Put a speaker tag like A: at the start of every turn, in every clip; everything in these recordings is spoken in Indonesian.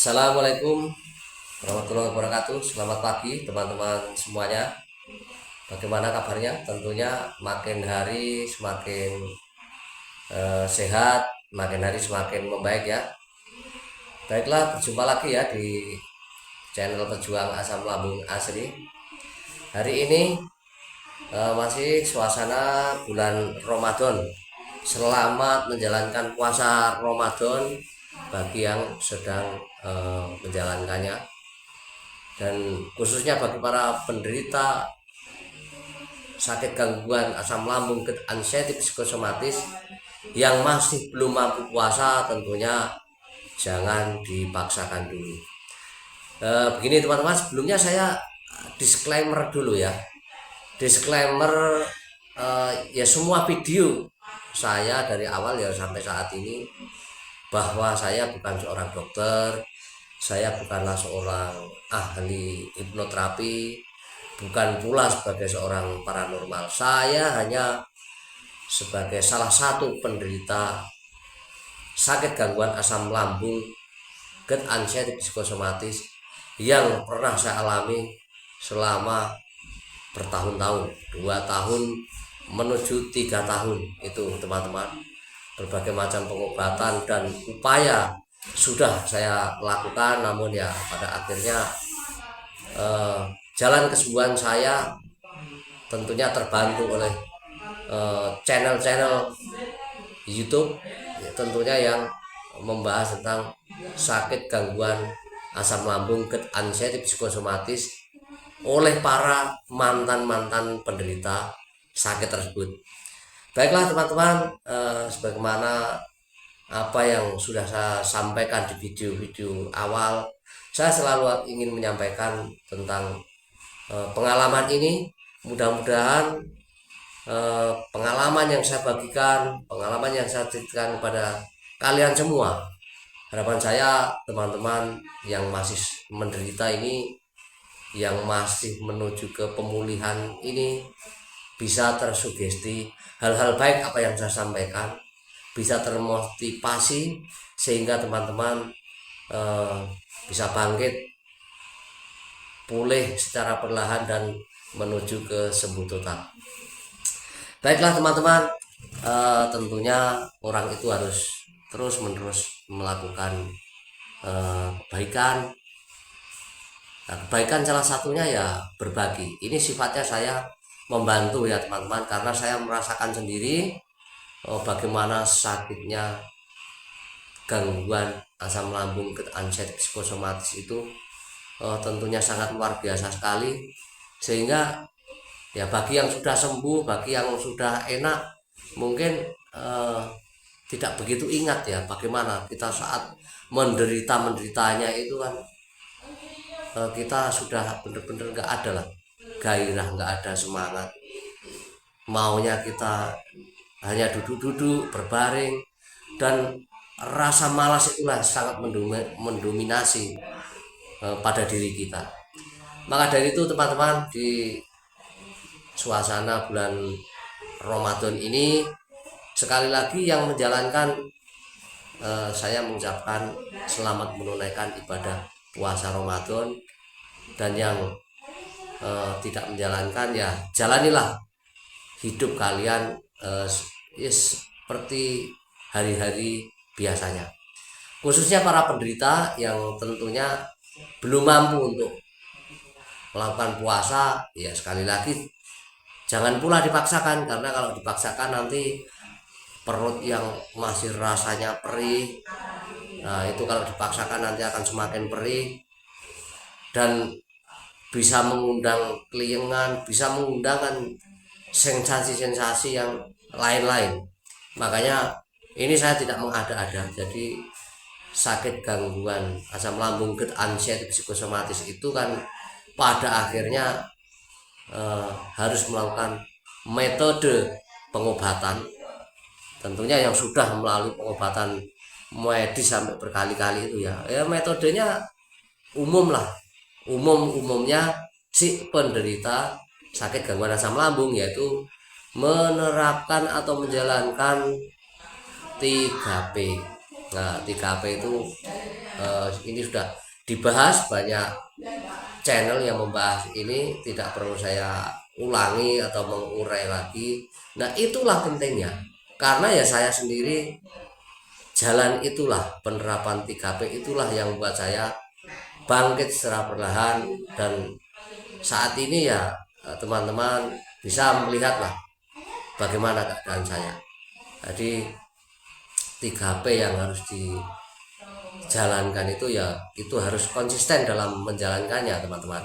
A: Assalamualaikum warahmatullahi wabarakatuh. Selamat pagi teman-teman semuanya. Bagaimana kabarnya? Tentunya makin hari semakin sehat, makin hari semakin membaik ya. Baiklah, berjumpa lagi ya di channel Pejuang Asam Lambung Asli. Hari ini masih suasana bulan Ramadan. Selamat menjalankan puasa Ramadan bagi yang sedang menjalankannya, dan khususnya bagi para penderita sakit gangguan asam lambung, anxiety psikosomatis yang masih belum mampu puasa, tentunya jangan dipaksakan dulu. Begini teman-teman, sebelumnya saya disclaimer dulu ya. Disclaimer, ya semua video saya dari awal ya sampai saat ini bahwa saya bukan seorang dokter, saya bukanlah seorang ahli hipnoterapi, bukan pula sebagai seorang paranormal. Saya hanya sebagai salah satu penderita sakit gangguan asam lambung, anxiety psikosomatis yang pernah saya alami selama bertahun-tahun, 2 tahun menuju 3 tahun itu teman-teman. Berbagai macam pengobatan dan upaya sudah saya lakukan, namun ya pada akhirnya jalan kesembuhan saya tentunya terbantu oleh channel-channel YouTube ya, tentunya yang membahas tentang sakit gangguan asam lambung, anxiety psikosomatis oleh para mantan-mantan penderita sakit tersebut. Baiklah teman-teman, sebagaimana apa yang sudah saya sampaikan di video-video awal, saya selalu ingin menyampaikan tentang pengalaman ini. Mudah-mudahan pengalaman yang saya bagikan, pengalaman yang saya ceritakan kepada kalian semua, harapan saya teman-teman yang masih menderita ini, yang masih menuju ke pemulihan ini, bisa tersugesti hal-hal baik apa yang saya sampaikan, bisa termotivasi sehingga teman-teman bisa bangkit, pulih secara perlahan dan menuju ke sembuh total. Baiklah teman-teman, tentunya orang itu harus terus-menerus melakukan kebaikan. Nah, kebaikan salah satunya ya berbagi. Ini sifatnya saya membantu ya teman-teman, karena saya merasakan sendiri bagaimana sakitnya gangguan asam lambung, anxiety psikosomatis itu tentunya sangat luar biasa sekali. Sehingga ya bagi yang sudah sembuh, bagi yang sudah enak, mungkin tidak begitu ingat ya bagaimana kita saat menderitanya itu kan, kita sudah benar-benar nggak ada lah gairah, nggak ada semangat, maunya kita hanya duduk-duduk berbaring, dan rasa malas itulah sangat mendominasi pada diri kita. Maka dari itu teman-teman, di suasana bulan Ramadan ini sekali lagi yang menjalankan, saya mengucapkan selamat menunaikan ibadah puasa Ramadan, dan yang tidak menjalankan ya jalanilah hidup kalian seperti hari-hari biasanya. Khususnya para penderita yang tentunya belum mampu untuk melakukan puasa, ya sekali lagi jangan pula dipaksakan, karena kalau dipaksakan nanti perut yang masih rasanya perih, nah itu kalau dipaksakan nanti akan semakin perih dan bisa mengundang keliengan, bisa mengundangkan sensasi-sensasi yang lain-lain. Makanya ini saya tidak mengada-ada. Jadi sakit gangguan asam lambung, anxiety psikosomatis itu kan pada akhirnya harus melakukan metode pengobatan, tentunya yang sudah melalui pengobatan medis sampai berkali-kali itu ya metodenya umumnya si penderita sakit gangguan asam lambung, yaitu menerapkan atau menjalankan 3P. Nah 3P itu ini sudah dibahas banyak channel yang membahas ini, tidak perlu saya ulangi atau mengurai lagi. Nah itulah pentingnya, karena ya saya sendiri jalan itulah penerapan 3P itulah yang buat saya bangkit secara perlahan. Dan saat ini ya teman-teman bisa melihatlah bagaimana keadaan saya. Jadi 3P yang harus dijalankan itu ya itu harus konsisten dalam menjalankannya teman-teman.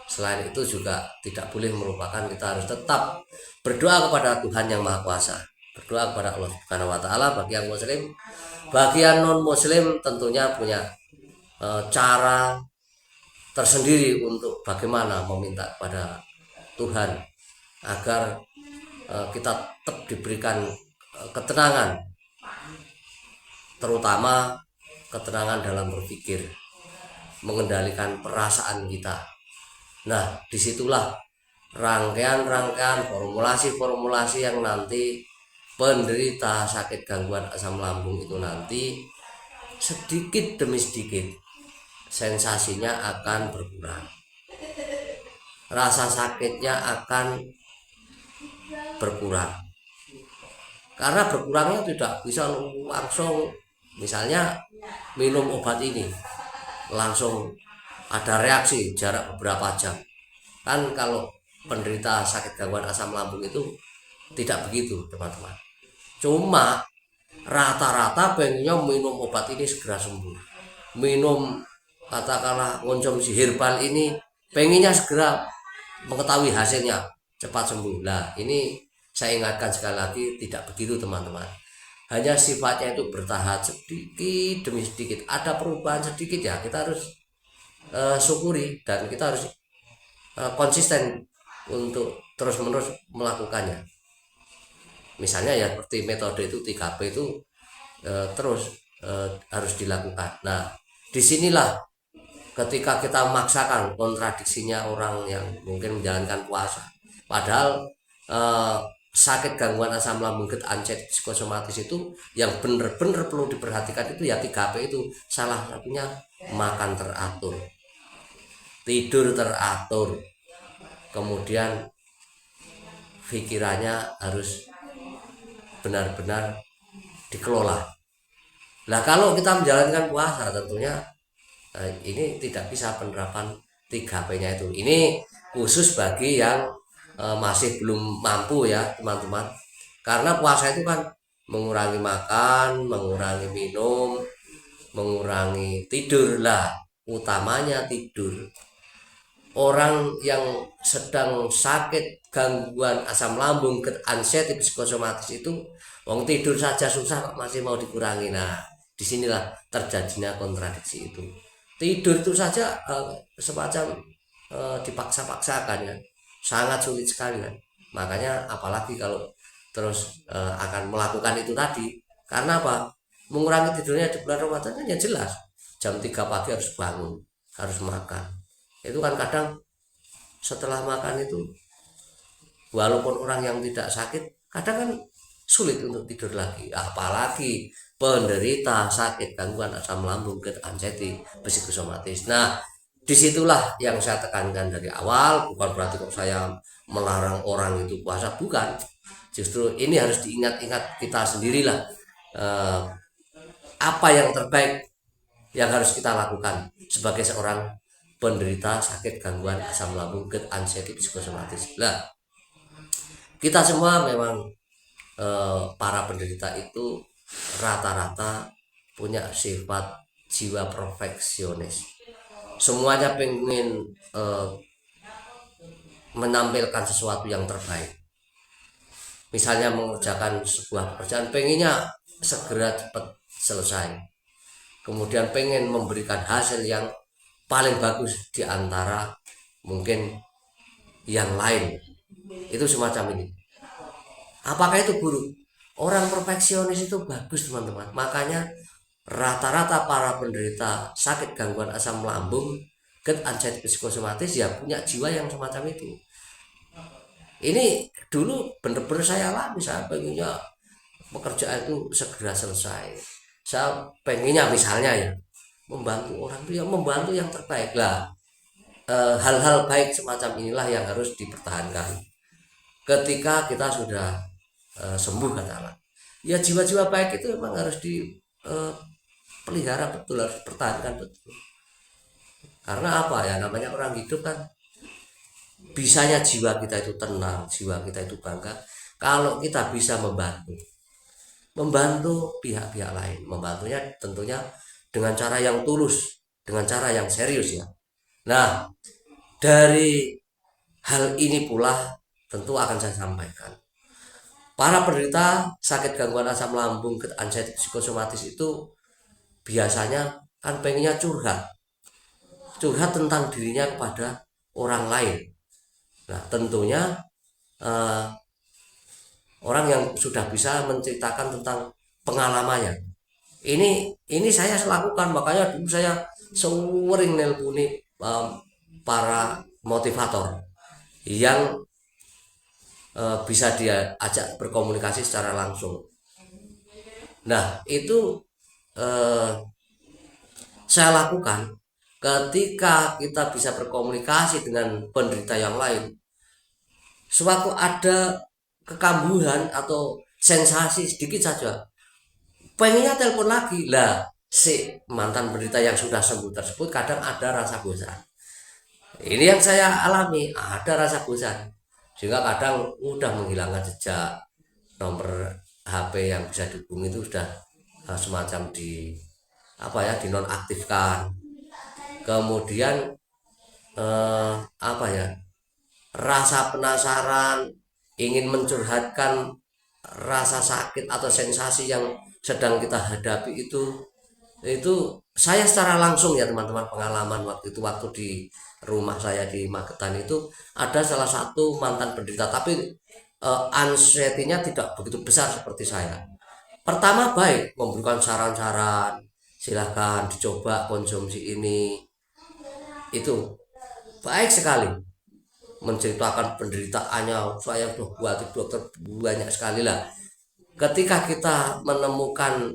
A: Selain itu juga tidak boleh melupakan, kita harus tetap berdoa kepada Tuhan yang Maha Kuasa, berdoa kepada Allah Subhanahu wa taala. Bagi yang muslim, bagi yang non muslim tentunya punya cara tersendiri untuk bagaimana meminta kepada Tuhan agar kita tetap diberikan ketenangan, terutama ketenangan dalam berpikir, mengendalikan perasaan kita. Nah disitulah rangkaian-rangkaian formulasi-formulasi yang nanti penderita sakit gangguan asam lambung itu nanti sedikit demi sedikit sensasinya akan berkurang, rasa sakitnya akan berkurang. Karena berkurangnya tidak bisa langsung, misalnya minum obat ini langsung ada reaksi jarak beberapa jam. Kan kalau penderita sakit gangguan asam lambung itu tidak begitu teman-teman. Cuma rata-rata pengennya minum obat ini segera sembuh. Minum katakanlah konsumsi herbal ini pengennya segera mengetahui hasilnya, cepat sembuh. Nah ini saya ingatkan sekali lagi, tidak begitu teman-teman. Hanya sifatnya itu bertahap, sedikit demi sedikit. Ada perubahan sedikit ya kita harus syukuri, dan kita harus konsisten untuk terus-menerus melakukannya. Misalnya ya seperti metode itu 3P itu terus harus dilakukan. Nah disinilah ketika kita memaksakan, kontradiksinya orang yang mungkin menjalankan puasa, padahal sakit gangguan asam lambung anset psikosomatis itu yang benar-benar perlu diperhatikan itu ya 3P itu. Salah satunya makan teratur, tidur teratur, kemudian pikirannya harus benar-benar dikelola. Nah kalau kita menjalankan puasa tentunya ini tidak bisa penerapan 3P-nya itu. Ini khusus bagi yang masih belum mampu ya teman-teman. Karena puasa itu kan mengurangi makan, mengurangi minum, mengurangi tidur lah, utamanya tidur. Orang yang sedang sakit gangguan asam lambung anxiety psikosomatis itu wong tidur saja susah masih mau dikurangi. Nah disinilah terjadinya kontradiksi itu. Tidur itu saja semacam dipaksa-paksakan ya, sangat sulit sekali kan. Makanya apalagi kalau terus akan melakukan itu tadi. Karena apa? Mengurangi tidurnya di bulan Ramadan kan ya jelas jam 3 pagi harus bangun, harus makan. Itu kan kadang setelah makan itu walaupun orang yang tidak sakit kadang kan sulit untuk tidur lagi, apalagi penderita sakit gangguan asam lambung anxiety psikosomatis. Nah disitulah yang saya tekankan dari awal, bukan berarti kok saya melarang orang itu puasa, bukan. Justru ini harus diingat-ingat kita sendirilah apa yang terbaik yang harus kita lakukan sebagai seorang penderita sakit gangguan asam lambung anxiety psikosomatis. Nah kita semua memang para penderita itu rata-rata punya sifat jiwa perfeksionis. Semuanya pengen menampilkan sesuatu yang terbaik. Misalnya mengerjakan sebuah pekerjaan pengennya segera cepat selesai, kemudian pengen memberikan hasil yang paling bagus di antara mungkin yang lain. Itu semacam ini. Apakah itu buruk? Orang perfeksionis itu bagus teman-teman. Makanya rata-rata para penderita sakit gangguan asam lambung anxiety psikosomatis ya punya jiwa yang semacam itu. Ini dulu bener-bener saya alami. Saya pengennya pekerjaan itu segera selesai. Saya pengennya misalnya ya membantu orang itu ya membantu yang terbaik lah. Hal-hal baik semacam inilah yang harus dipertahankan ketika kita sudah sembuh katakanlah. Ya jiwa-jiwa baik itu memang harus dipelihara betul, harus dipertahankan betul. Karena apa ya, namanya orang hidup kan, bisanya jiwa kita itu tenang, jiwa kita itu bangga kalau kita bisa membantu pihak-pihak lain, membantunya tentunya dengan cara yang tulus, dengan cara yang serius ya. Nah, dari hal ini pula tentu akan saya sampaikan. Para penderita sakit gangguan asam lambung, anxiety psikosomatis itu biasanya kan pengennya curhat tentang dirinya kepada orang lain. Nah, tentunya eh, orang yang sudah bisa menceritakan tentang pengalamannya. Ini saya lakukan, makanya dulu saya sering nelponi para motivator yang bisa dia ajak berkomunikasi secara langsung. Nah, itu eh, saya lakukan ketika kita bisa berkomunikasi dengan penderita yang lain. Sewaktu ada kekambuhan atau sensasi sedikit saja, pengennya telepon lagi lah. Si mantan penderita yang sudah sembuh tersebut kadang ada rasa bosan. Ini yang saya alami, ada rasa bosan, sehingga kadang udah menghilangkan jejak, nomor HP yang bisa dihubungi itu sudah semacam dinonaktifkan. Kemudian rasa penasaran, ingin mencurhatkan rasa sakit atau sensasi yang sedang kita hadapi itu saya secara langsung ya teman-teman, pengalaman waktu di rumah saya di Magetan itu ada salah satu mantan penderita, tapi anxiety-nya tidak begitu besar seperti saya. Pertama baik, memberikan saran-saran, silahkan dicoba konsumsi ini, itu baik sekali, menceritakan penderitaannya. Saya sudah buat dokter banyak sekali lah. Ketika kita menemukan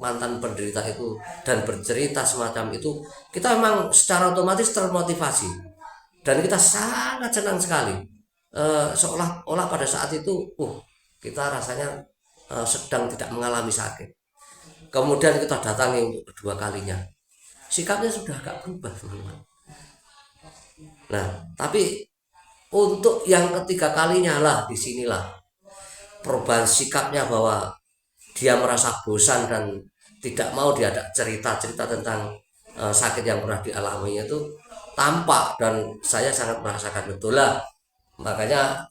A: mantan penderita itu dan bercerita semacam itu, kita memang secara otomatis termotivasi dan kita sangat senang sekali, seolah-olah pada saat itu kita rasanya sedang tidak mengalami sakit. Kemudian kita datangi untuk kedua kalinya, sikapnya sudah agak berubah teman-teman. Nah, tapi untuk yang ketiga kalinya lah, disinilah perubahan sikapnya, bahwa dia merasa bosan dan tidak mau diajak cerita-cerita tentang sakit yang pernah dialaminya itu tampak, dan saya sangat merasakan betul lah. Makanya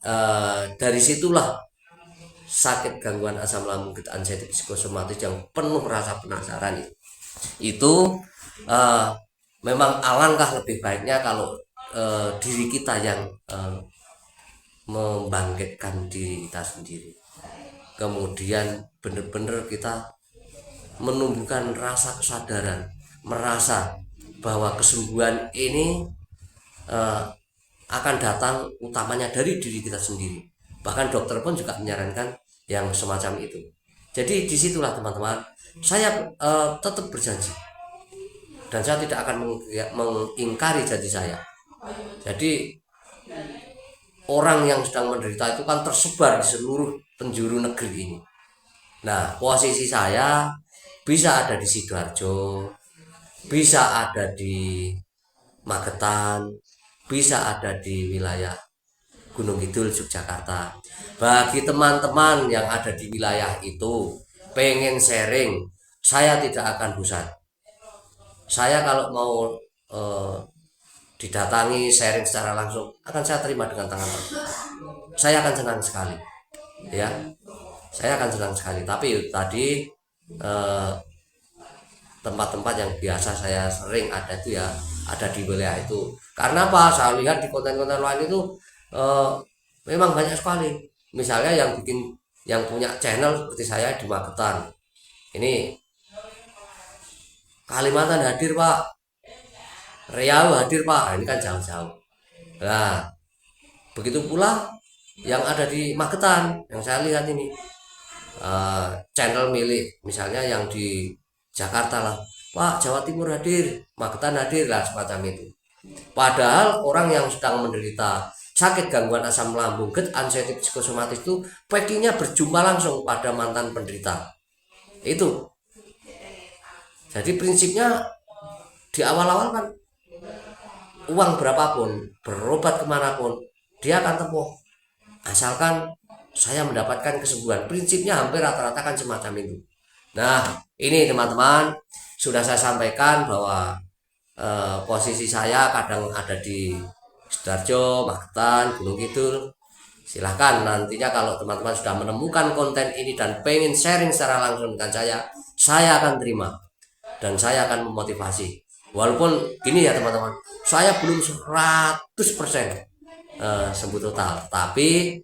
A: dari situlah sakit gangguan asam lambung anxiety psikosomatis yang penuh rasa penasaran itu memang alangkah lebih baiknya kalau diri kita yang membangkitkan diri kita sendiri. Kemudian benar-benar kita menumbuhkan rasa kesadaran, merasa bahwa kesembuhan ini akan datang utamanya dari diri kita sendiri. Bahkan dokter pun juga menyarankan yang semacam itu. Jadi disitulah teman-teman, saya tetap berjanji dan saya tidak akan mengingkari janji saya. Jadi orang yang sedang menderita itu kan tersebar di seluruh penjuru negeri ini. Nah, posisi saya bisa ada di Sidoarjo, bisa ada di Magetan, bisa ada di wilayah Gunung Kidul, Yogyakarta. Bagi teman-teman yang ada di wilayah itu pengen sharing, saya tidak akan bosan. Saya kalau mau didatangi sharing secara langsung, akan saya terima dengan tangan terbuka. Saya akan senang sekali, ya. Saya akan senang sekali. Tapi tadi tempat-tempat yang biasa saya sering ada itu ya ada di wilayah itu. Karena apa? Saya lihat di konten-konten lain itu memang banyak sekali. Misalnya yang punya channel seperti saya di Magetan. Ini Kalimantan hadir Pak, Riau hadir Pak, ini kan jauh-jauh. Nah, begitu pula yang ada di Magetan yang saya lihat ini channel milik misalnya yang di Jakarta lah, Pak, Jawa Timur hadir, Magetan hadir lah semacam itu. Padahal orang yang sedang menderita sakit gangguan asam lambung, GERD, anxiety psikosomatis itu packingnya berjumpa langsung pada mantan penderita. Itu. Jadi prinsipnya di awal-awal kan uang berapapun, berobat kemanapun, dia akan tempuh. Asalkan saya mendapatkan kesembuhan. Prinsipnya hampir rata-rata kan semacam itu. Nah, ini teman-teman, sudah saya sampaikan bahwa posisi saya kadang ada di Sidoarjo, Magetan, Gunung Kidul. Silahkan nantinya kalau teman-teman sudah menemukan konten ini dan pengen sharing secara langsung dengan saya akan terima dan saya akan memotivasi. Walaupun gini ya teman-teman, saya belum 100% sembuh total, tapi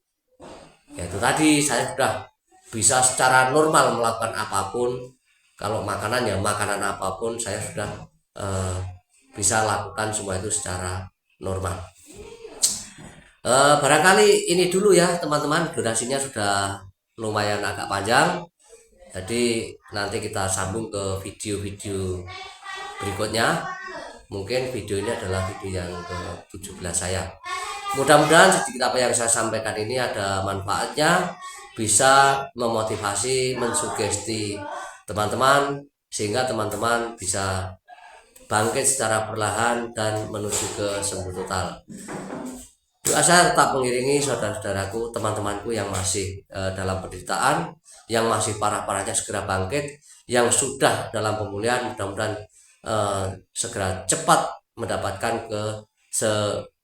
A: ya itu tadi, saya sudah bisa secara normal melakukan apapun. Kalau makanan ya makanan apapun saya sudah bisa lakukan semua itu secara normal. Barangkali ini dulu ya teman-teman, durasinya sudah lumayan agak panjang. Jadi nanti kita sambung ke video-video berikutnya. Mungkin video ini adalah video yang ke-17 saya. Mudah-mudahan sedikit apa yang saya sampaikan ini ada manfaatnya, bisa memotivasi, mensugesti teman-teman, sehingga teman-teman bisa bangkit secara perlahan dan menuju ke sembuh total. Doa saya tetap mengiringi saudara-saudaraku, teman-temanku yang masih dalam penderitaan, yang masih parah-parahnya segera bangkit, yang sudah dalam pemulihan mudah-mudahan segera cepat mendapatkan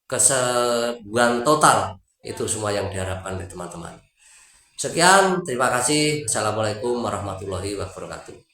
A: kesembuhan total. Itu semua yang diharapkan oleh teman-teman. Sekian, terima kasih. Assalamualaikum warahmatullahi wabarakatuh.